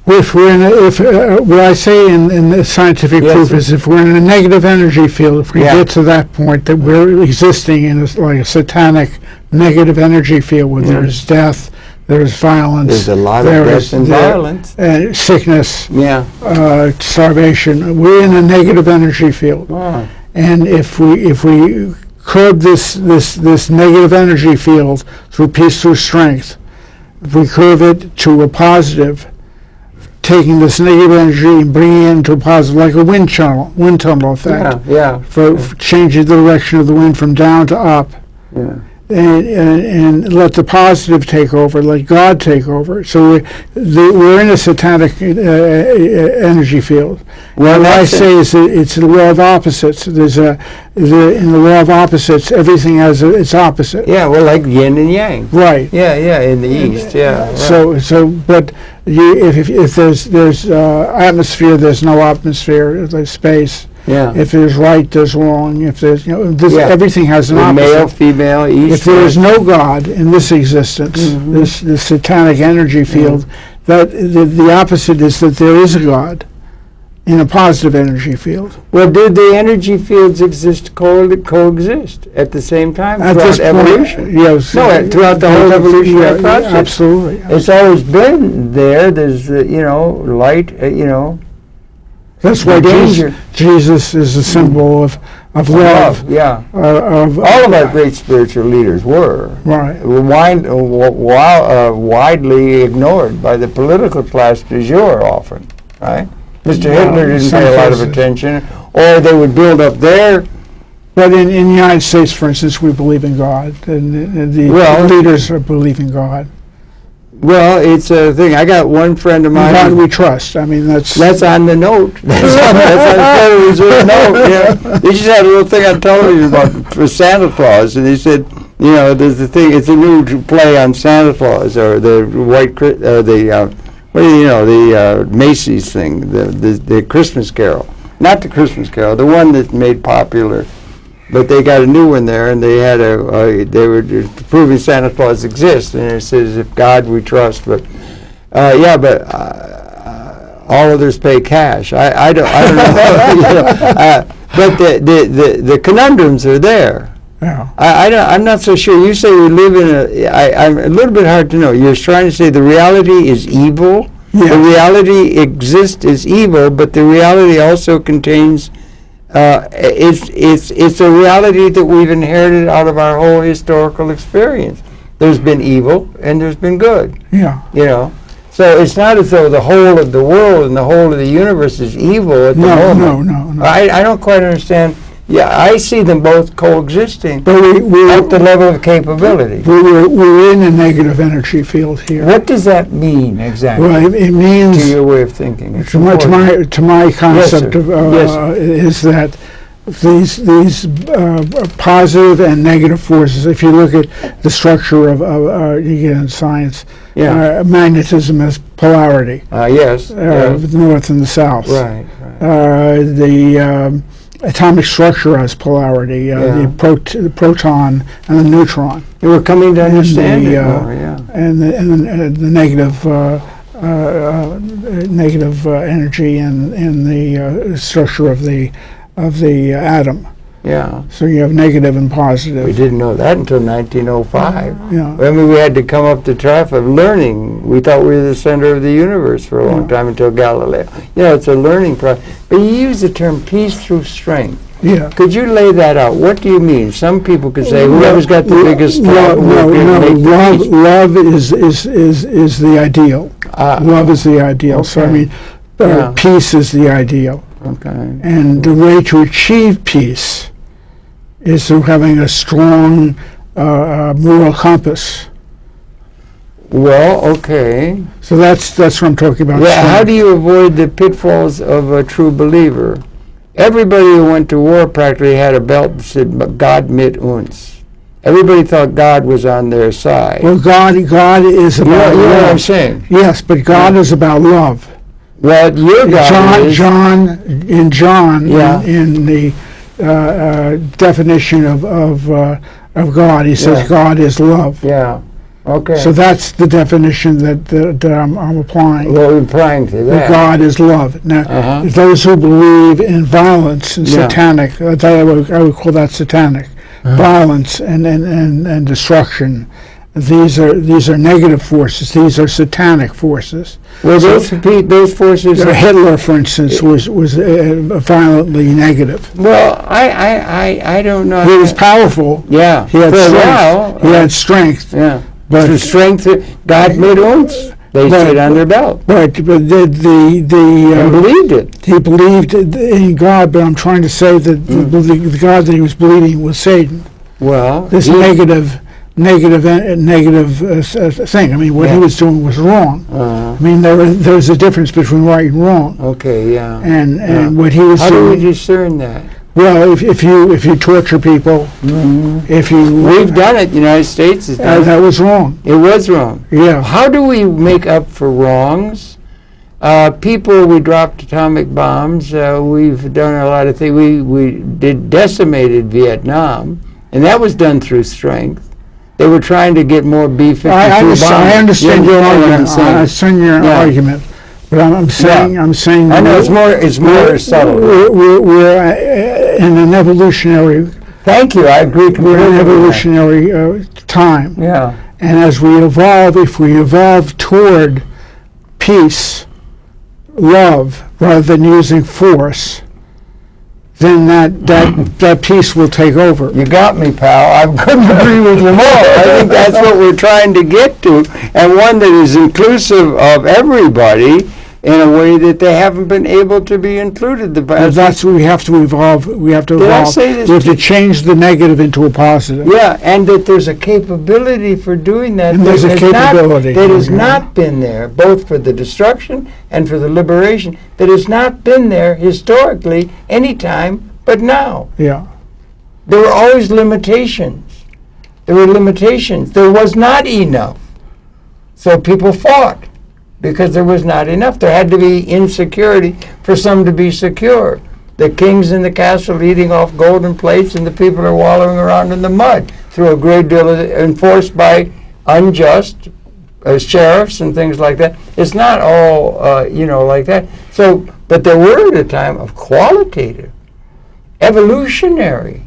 what I say in the scientific proof is if we're in a negative energy field, if we get to that point that we're existing in like a satanic negative energy field where there's death, there's violence, There's a lot of death and violence. Sickness, Yeah. starvation. We're in a negative energy field, Wow. and if we curb this negative energy field through peace, through strength, if we curve it to a positive, taking this negative energy and bringing it into a positive, like a wind tunnel effect, for changing the direction of the wind from down to up. Yeah. And let the positive take over, let God take over. So we're in a satanic energy field. Well, what I say is that it's the law of opposites. In the law of opposites, everything has its opposite. Yeah, well, like yin and yang. Right. Yeah, in the East, yeah. Right. So, but if there's atmosphere, there's no atmosphere. There's space. Yeah. If there's right, there's wrong. If there's everything has an opposite. Male, female, east. If there is no God in this existence, this satanic energy field, that the opposite is that there is a God in a positive energy field. Well, did the energy fields coexist at the same time At throughout this evolution? point, yes. No, throughout the whole evolutionary process. Absolutely. It's always been there. There's, light, That's why danger. Jesus is a symbol of love. Yeah. Of All of our great spiritual leaders were. Right. Widely ignored by the political class du jour often, right? Mr. Hitler didn't pay a lot of attention, or they would build up their... But in the United States, for instance, we believe in God, and the leaders believe in God. Well, it's a thing. I got one friend of mine... God we trust. I mean, that's on the note. That's on the Federal Reserve note, yeah. They just had a little thing on television for Santa Claus, and he said, there's the thing, it's a new play on Santa Claus, or the Macy's thing, the Christmas Carol. Not the Christmas Carol, the one that's made popular. But they got a new one there, and they had they were proving Santa Claus exists, and it says, "If God we trust." But all others pay cash. I don't know. But the conundrums are there. Yeah. I'm not so sure. You say we live in I'm a little bit hard to know. You're trying to say the reality is evil? Yes. The reality exists as evil, but the reality also contains, it's a reality that we've inherited out of our whole historical experience. There's been evil and there's been good, Yeah. you know. So it's not as though the whole of the world and the whole of the universe is evil at the moment. No. I don't quite understand. Yeah, I see them both coexisting But at the level of capability. we're in a negative energy field here. What does that mean exactly? Well, it means to your way of thinking? It's to my concept sir. of Yes, is that these positive and negative forces. If you look at the structure of again science, Yeah. magnetism has polarity, Yes. the north and the south. Right. The atomic structure has polarity, the proton and the neutron, We're coming to understand the, it more. Yeah. and the negative energy in the structure of the atom. Yeah. So you have negative and positive. We didn't know that until 1905. Yeah. I mean, we had to come up the track of learning. We thought we were the center of the universe for a long time until Galileo. It's a learning process. But you use the term peace through strength. Yeah. Could you lay that out? What do you mean? Some people could say whoever's got the biggest love, love is the ideal. Love is the ideal. So I Okay. mean, peace is the ideal. Okay. And the way to achieve peace is through having a strong moral compass. Well, okay. So that's what I'm talking about. Yeah, how strength. do you avoid the pitfalls of a true believer? Everybody who went to war practically had a belt that said, God mit uns. Everybody thought God was on their side. Well, God is about You know what I'm love. saying? Yes, but God is about love. Well, your God is... John, Yeah. in the definition of God, he says Yeah. God is love. Yeah, okay. So that's the definition that I'm applying. Well, we're implying to That that. God is love. Now, Uh-huh. those who believe in violence and Yeah. satanic, I would call that satanic, violence and destruction. These are negative forces. These are satanic forces. Well, those forces... Hitler, for instance, was violently negative. Well, I don't know. He was powerful. Yeah. He had For a strength. while, He had strength. Yeah. But Through strength, God made uns. They sit on their belt. But And the believed it. he believed in God. But I'm trying to say that the God that he was believing was Satan. Well, This negative thing. I mean, what he was doing was wrong. I mean, there's a difference between right and wrong. Okay, yeah. And what he was How do we doing. discern that? Well, if you torture people, if you We've done it. The United States has done it. that was wrong. It was wrong. Yeah. How do we make up for wrongs? We dropped atomic bombs. We've done a lot of things. We decimated Vietnam, and that was done through strength. They were trying to get more B-52 bombs. I understand your argument. I understand your argument, but I'm saying I know it's more subtle. We're in an evolutionary. Thank you. I agree completely. We're in an evolutionary time, Yeah. and as we evolve, if we evolve toward peace, love, rather than using force, then that peace will take over. You got me, pal. I couldn't agree with you more. I think that's what we're trying to get to, and one that is inclusive of everybody in a way that they haven't been able to be included. That's what we have to evolve. We have to Did I evolve. say this We have to- to change the negative into a positive. Yeah, and that there's a capability for doing that. And there's that a has capability. that has Okay. not been there, both for the destruction and for the liberation, that has not been there historically any time but now. Yeah. There were always limitations. There were limitations. There was not enough. So people fought because there was not enough. There had to be insecurity for some to be secure. The king's in the castle eating off golden plates, and the people are wallowing around in the mud through a great deal of enforced by unjust sheriffs and things like that. It's not all, like that. So, but there were at a time of qualitative, evolutionary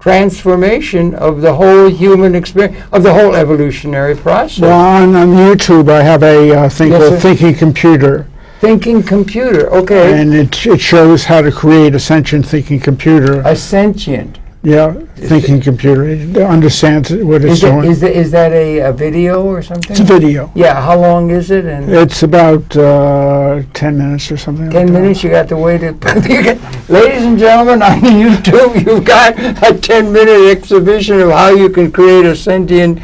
transformation of the whole human experience, of the whole evolutionary process. Well, on YouTube, I have a thing Yes, called sir. Thinking Computer, Thinking computer, okay. and it shows how to create a sentient thinking computer. A sentient. Yeah, thinking computer. It understands what it's doing. Is that a video or something? It's a video. Yeah, how long is it? And It's about 10 minutes or something. 10 like minutes, you got to wait. Ladies and gentlemen, on YouTube, you've got a 10-minute exhibition of how you can create a sentient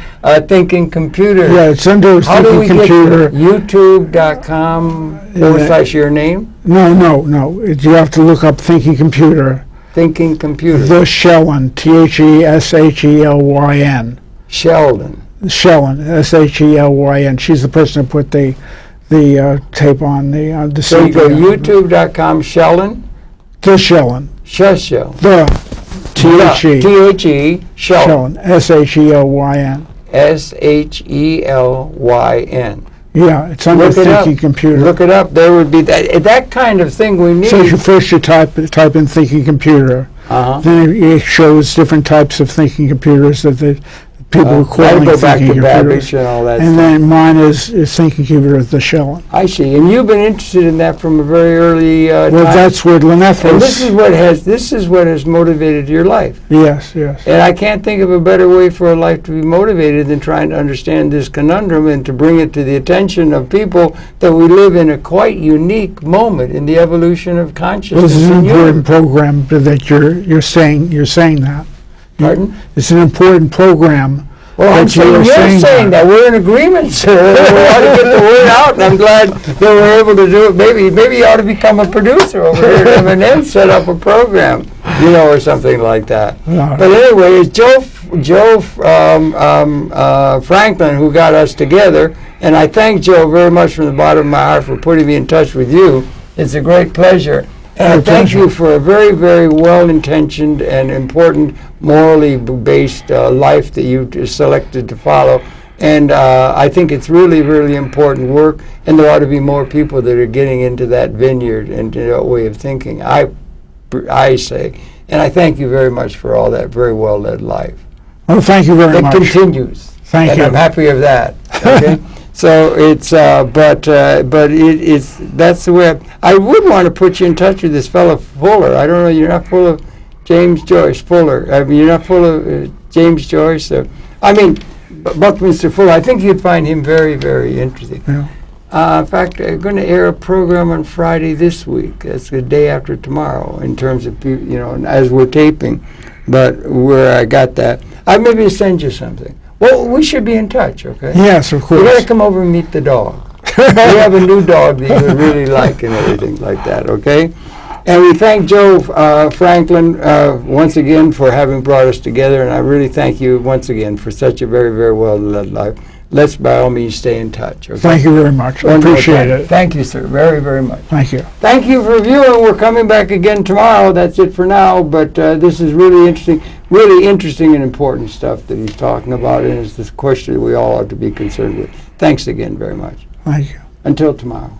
thinking computer. That. Yeah, it's under How do we Thinking Computer. get there? YouTube.com/your name? No. You have to look up Thinking Computer. Thinking computer. The Shellon, THESHELYN. Sheldon. Shellon, SHELYN. She's the person who put the tape on the So you go CD. YouTube.com, Sheldon. The Shellon. Shell. The THE. T-H-E, Sheldon. Shellon, SHELYN. S-H-E-L-Y-N. Yeah, it's under Look it up. Thinking Computer. Look it up. There would be that kind of thing we need. So first you type in Thinking Computer. Uh-huh. Then it shows different types of thinking computers that the people are I'll calling go back thinking to computers. Babbage and all that And stuff. then mine is Thinking Computer the Shellon. I see. And you've been interested in that from a very early Well, time. that's where Lynette And was. this is what has motivated your life. Yes. And I can't think of a better way for a life to be motivated than trying to understand this conundrum and to bring it to the attention of people that we live in a quite unique moment in the evolution of consciousness. This is an in important humans. program that you're saying that. Pardon? It's an important program. Well, I'm that you saying are you're saying that. We're in agreement, sir. We ought to get the word out, and I'm glad that we're able to do it. Maybe you ought to become a producer over here at M&M, set up a program, or something like that. All But right. anyway, it's Joe Franklin who got us together, and I thank Joe very much from the bottom of my heart for putting me in touch with you. It's a great pleasure. And I My thank pleasure. you for a very, very well-intentioned and important, morally based life that you selected to follow. And I think it's really, really important work, and there ought to be more people that are getting into that vineyard and that way of thinking, I say. And I thank you very much for all that very well-led life. Well, thank you very It much. continues. Thank and you. I'm happy of that. Okay? So it's, but it's, that's the way, I would want to put you in touch with this fellow Fuller. I don't know, you're not full of James Joyce Fuller. I mean, you're not full of James Joyce. Buckminster Fuller. I think you'd find him very, very interesting. Yeah. In fact, I'm going to air a program on Friday this week. That's the day after tomorrow in terms of, as we're taping. But where I got that, I maybe send you something. Well, we should be in touch, okay? Yes, of You got course. to come over and meet the dog. We have a new dog that you would really like and everything like that, okay? And we thank Joe Franklin once again for having brought us together, and I really thank you once again for such a very, very well-led life. Let's by all means stay in touch, okay? Thank you very much. I One more appreciate time. it. Thank you, sir, very, very much. Thank you. Thank you for viewing. We're coming back again tomorrow. That's it for now, but this is really interesting and important stuff that he's talking about, and it's this question that we all ought to be concerned with. Thanks again very much. Thank you. Until tomorrow.